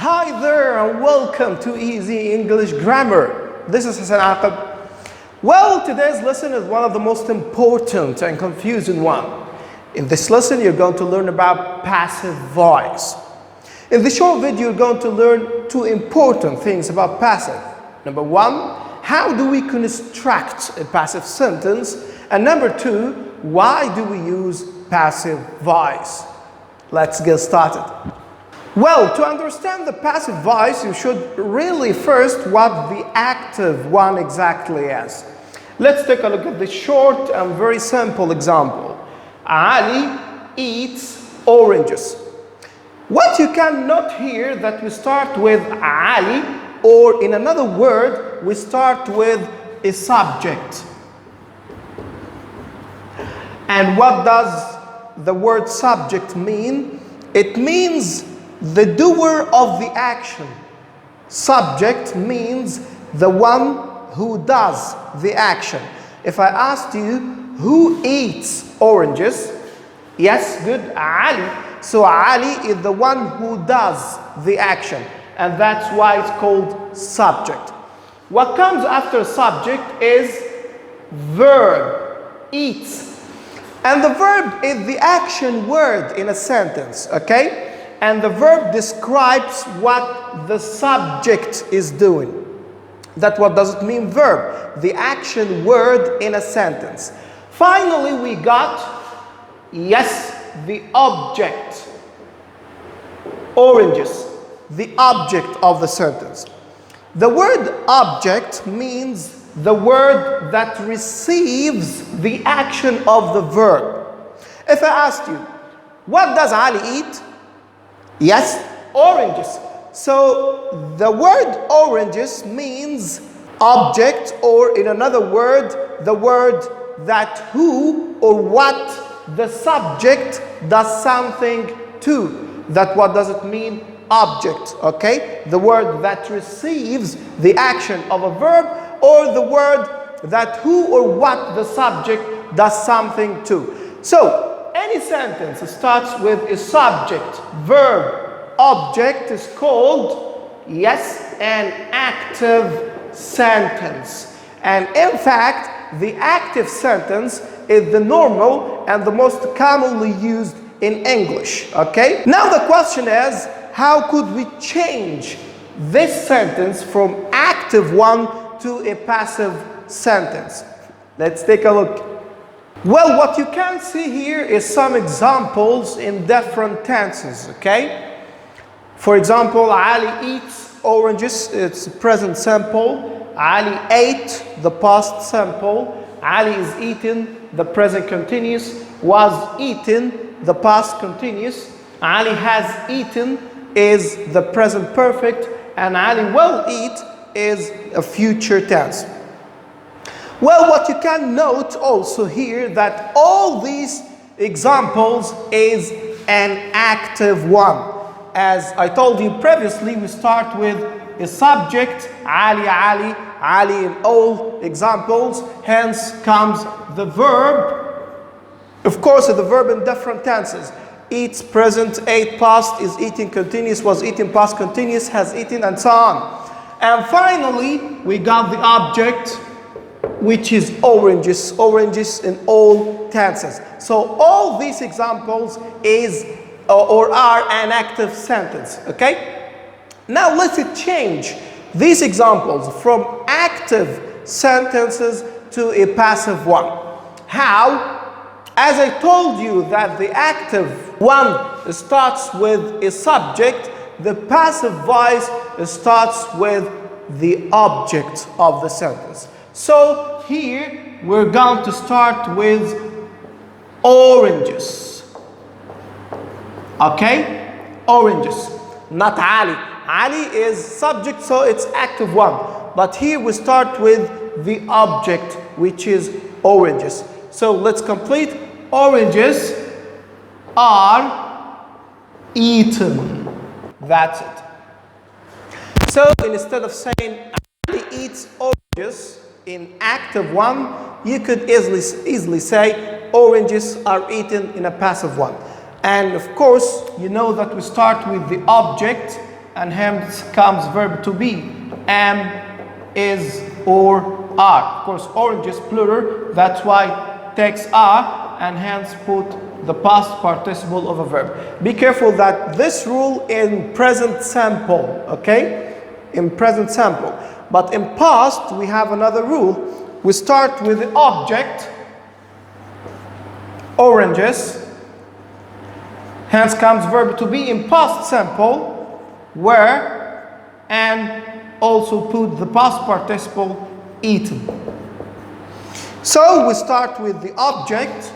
Hi there and welcome to Easy English Grammar. This is Hassan Aqab. Well, today's lesson is one of the most important and confusing one. In this lesson, you're going to learn about passive voice. In this short video, you're going to learn two important things about passive. Number one, how do we construct a passive sentence? And number two, why do we use passive voice? Let's get started. Well, to understand the passive voice, you should really first what the active one exactly is. Let's take a look at this short and very simple example. Ali eats oranges. What you can note here that we start with Ali, or in another word, we start with a subject. And what does the word subject mean? It means the doer of the action. Subject means the one who does the action. If I asked you, who eats oranges? Yes, good, Ali. So Ali is the one who does the action. And that's why it's called subject. What comes after subject is verb, eats. And the verb is the action word in a sentence, okay? And the verb describes what the subject is doing. That's what does it mean, verb, the action word in a sentence. Finally, we got, yes, the object, oranges, the object of the sentence. The word object means the word that receives the action of the verb. If I asked you, what does Ali eat? Yes, oranges. So the word oranges means object, or in another word, the word that who or what the subject does something to. That what does it mean? Object, okay? The word that receives the action of a verb, or the word that who or what the subject does something to. So any sentence starts with a subject, verb, object is called, yes, an active sentence. And in fact, the active sentence is the normal and the most commonly used in English, okay? Now the question is, how could we change this sentence from active one to a passive sentence? Let's take a look. Well, what you can see here is some examples in different tenses, okay? For example, Ali eats oranges, it's present simple. Ali ate, the past simple. Ali is eaten, the present continuous. Was eaten, the past continuous. Ali has eaten is the present perfect. And Ali will eat is a future tense. Well, what you can note also here that all these examples is an active one. As I told you previously, we start with a subject, Ali, Ali, Ali in all examples. Hence comes the verb. Of course, the verb in different tenses. Eats, present, ate, past, is eating, continuous, was eating, past, continuous, has eaten, and so on. And finally, we got the object, which is oranges, oranges in all tenses. So all these examples is or are an active sentence, okay? Now let's change these examples from active sentences to a passive one. How? As I told you that the active one starts with a subject, the passive voice starts with the object of the sentence. So here we're going to start with oranges. Okay? Oranges. Not Ali. Ali is subject, so it's active one. But here we start with the object, which is oranges. So let's complete. Oranges are eaten. That's it. So instead of saying Ali eats oranges in active one, you could easily say oranges are eaten in a passive one. And of course, you know that we start with the object, and hence comes verb to be. Am, is, or are. Of course, oranges plural, that's why takes are, and hence put the past participle of a verb. Be careful that this rule in present simple, okay? In present simple. But in past, we have another rule. We start with the object, oranges, hence comes verb to be in past simple, were, and also put the past participle, eaten. So we start with the object.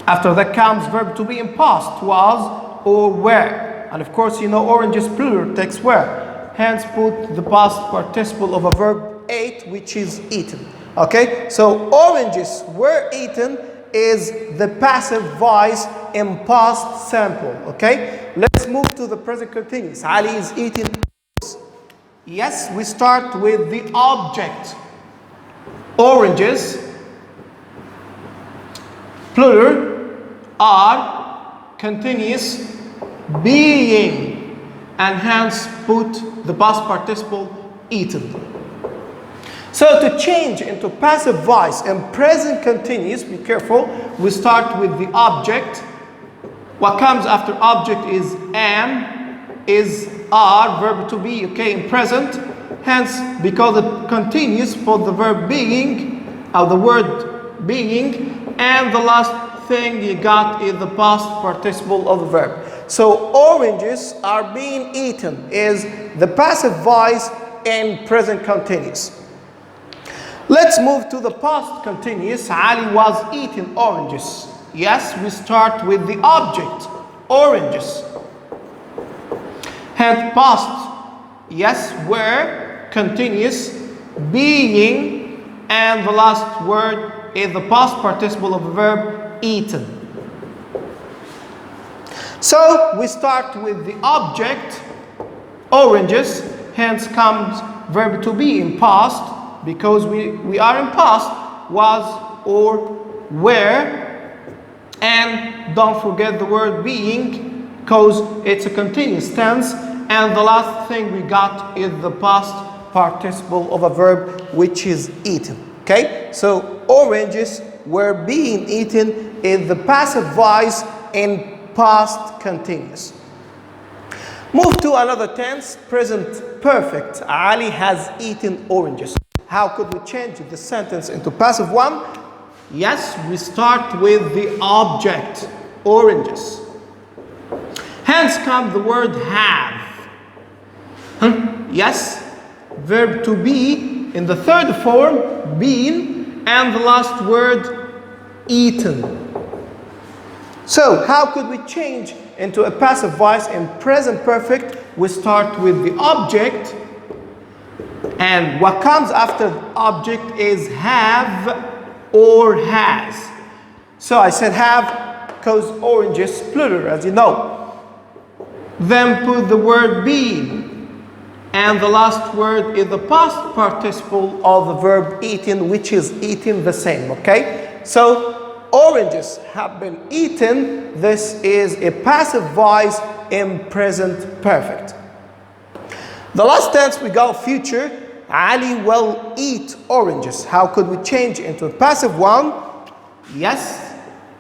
After that comes verb to be in past, was or were. And of course, you know oranges plural takes were. Hence put the past participle of a verb ate, which is eaten. Okay, so oranges were eaten is the passive voice in past simple. Okay, let's move to the present continuous. Ali is eating. Yes, we start with the object. Oranges, plural, are, continuous, being, and hence put the past participle, eaten. So to change into passive voice in present continuous, be careful, we start with the object. What comes after object is am, is, are, verb to be, okay, in present. Hence, because it continues for the verb being, or the word being, and the last thing you got is the past participle of the verb. So oranges are being eaten is the passive voice in present continuous. Let's move to the past continuous. Ali was eating oranges. Yes, we start with the object, oranges. Hence past, yes, were, continuous, being, and the last word is the past participle of the verb eaten. So we start with the object, oranges, hence comes verb to be in past, because we are in past, was or were, and don't forget the word being, because it's a continuous tense, and the last thing we got is the past participle of a verb, which is eaten. Okay, so oranges were being eaten is the passive voice in past continuous. Move to another tense, present perfect. Ali has eaten oranges. How could we change the sentence into passive one? Yes, we start with the object, oranges. Hence comes the word have. Yes, verb to be in the third form, been, and the last word, eaten. So, how could we change into a passive voice in present perfect? We start with the object, and what comes after the object is have or has. So I said have because oranges plural, as you know. Then put the word being, and the last word is the past participle of the verb eaten, which is eaten the same, okay? So oranges have been eaten. This is a passive voice in present perfect. The last tense we got future. Ali will eat oranges. How could we change into a passive one? Yes,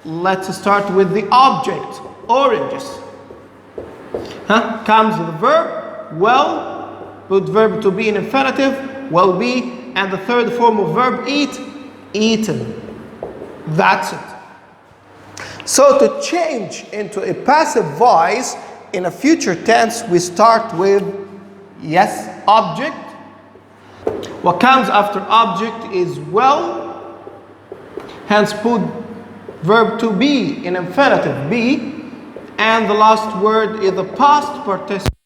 let's start with the object, oranges. Comes the verb, will, put verb to be in infinitive, will be, and the third form of verb eat, eaten. That's it. So to change into a passive voice in a future tense, we start with, yes, object. What comes after object is will, hence put verb to be in infinitive, be, and the last word is the past participle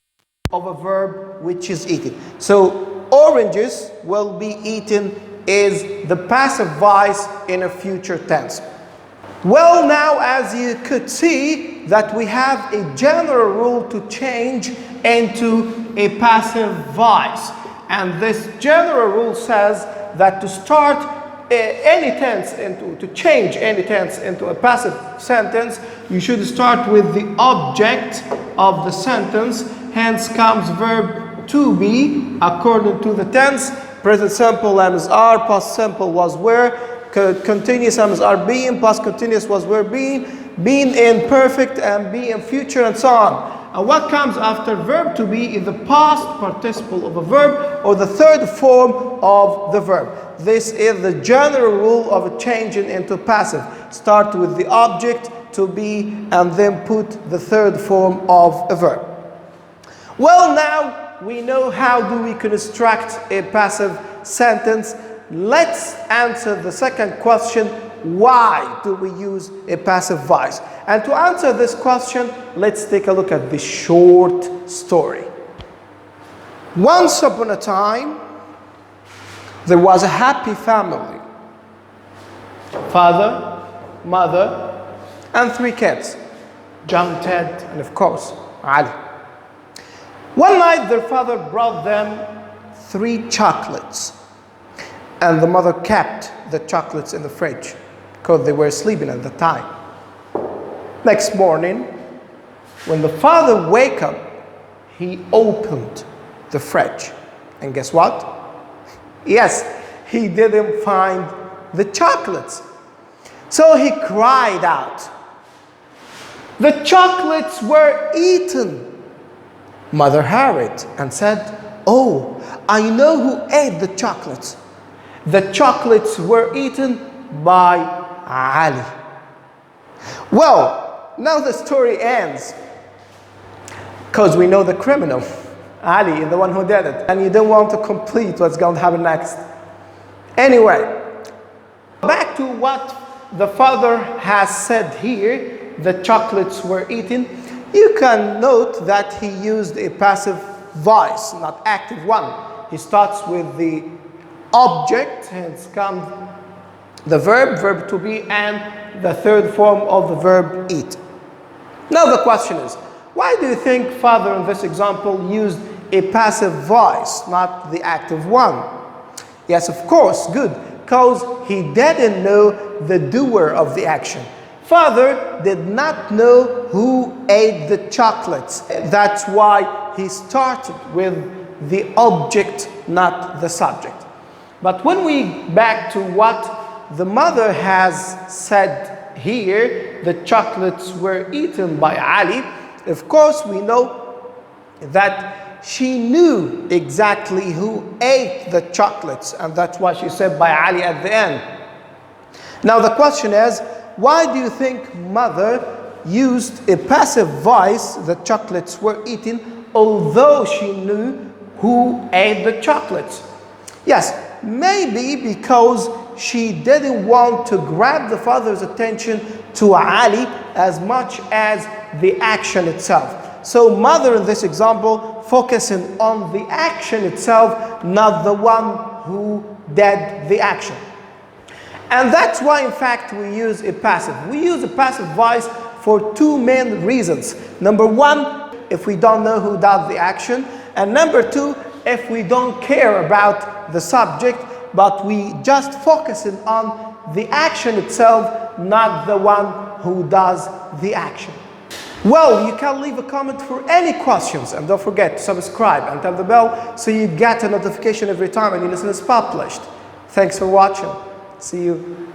of a verb which is eaten. So oranges will be eaten is the passive voice in a future tense. Well, now as you could see that we have a general rule to change into a passive voice. And this general rule says that to start any tense to change any tense into a passive sentence, you should start with the object of the sentence. Hence comes verb to be according to the tense. Present simple items are, past simple was were, continuous items are being, past continuous was were being in perfect, and be in future, and so on. And what comes after verb to be is the past participle of a verb or the third form of the verb. This is the general rule of changing into passive. Start with the object to be and then put the third form of a verb. Well, now we know how do we construct a passive sentence. Let's answer the second question. Why do we use a passive voice? And to answer this question, let's take a look at the short story. Once upon a time, there was a happy family. Father, mother, and 3 kids. John, Ted, and of course, Ali. One night, their father brought them 3 chocolates. And the mother kept the chocolates in the fridge because they were sleeping at the time. Next morning, when the father woke up, he opened the fridge. And guess what? Yes, he didn't find the chocolates. So he cried out. The chocolates were eaten. Mother heard and said, "Oh, I know who ate the chocolates. The chocolates were eaten by Ali." Well, now the story ends because we know the criminal. Ali is the one who did it, and you don't want to complete what's going to happen next. Anyway, back to what the father has said here, the chocolates were eaten. You can note that he used a passive voice, not active one. He starts with the object, hence comes the verb to be, and the third form of the verb eat. Now the question is, why do you think father in this example used a passive voice, not the active one? Yes, of course, good, because he didn't know the doer of the action. Father did not know who ate the chocolates. That's why he started with the object, not the subject. But when we back to what the mother has said here, the chocolates were eaten by Ali, of course we know that she knew exactly who ate the chocolates, and that's why she said by Ali at the end. Now the question is, why do you think mother used a passive voice, the chocolates were eaten, although she knew who ate the chocolates? Yes, maybe because she didn't want to grab the father's attention to Ali as much as the action itself. So mother in this example focusing on the action itself, not the one who did the action. And that's why in fact we use a passive. We use a passive voice for 2 main reasons. Number 1, if we don't know who does the action. And number 2, if we don't care about the subject, but we just focusing on the action itself, not the one who does the action. Well, you can leave a comment for any questions, and don't forget to subscribe and tap the bell so you get a notification every time a new lesson is published. Thanks for watching. See you